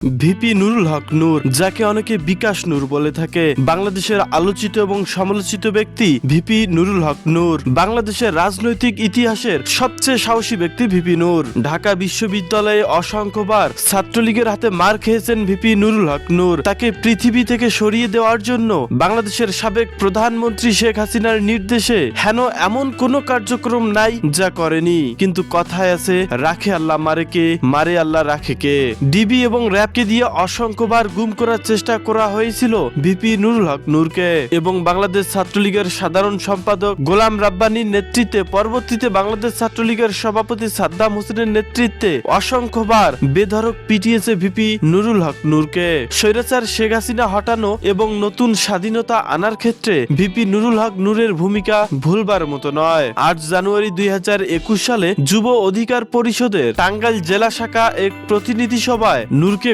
VP Nurul হক নূর, যাকে অনেকে বিকাশ নূর বলে থাকে, বাংলাদেশের আলোচিত এবং সমালোচিত ব্যক্তি ভিপি নুরুল হক নূর। বাংলাদেশের রাজনৈতিক ইতিহাসের সবচেয়ে সাহসী ব্যক্তি ভিপি নূর। ঢাকা বিশ্ববিদ্যালয়ে অসংখ্যবার ছাত্রলীগের হাতে মার খেয়েছেন ভিপি নুরুল হক নূর। তাকে পৃথিবী থেকে সরিয়ে দেওয়ার জন্য বাংলাদেশের সাবেক প্রধানমন্ত্রী শেখ হাসিনার নির্দেশে হেন এমন কোনো কার্যক্রম নাই যা করেনি। কিন্তু কথায় আছে, রাখে আল্লাহ মারে কে, মারে আল্লাহ রাখে কে। ডিবি এবং র্যাবকে দিয়ে অসংখ্যবার গুম করার চেষ্টা করা হয়েছিল ভিপি নুরুল হক নূরকে, এবং বাংলাদেশ ছাত্রলীগের সাধারণ সম্পাদক গোলাম রাব্বানীর নেতৃত্বে, পরবর্তীতে বাংলাদেশ ছাত্রলীগের সভাপতি সাদ্দাম হোসেনের নেতৃত্বে অসংখ্যবার বেধড়ক পিটিয়েছে ভিপি নুরুল হক নূরকে। স্বৈরাচার শেখ হাসিনা হটানো এবং নতুন স্বাধীনতা আনার ক্ষেত্রে ভিপি নুরুল হক নূরের ভূমিকা ভুলবার মতো নয়। 8 জানুয়ারি 2021 সালে যুব অধিকার পরিষদের টাঙ্গাইল জেলা শাখা এক প্রতিনিধি সভায় নূরকে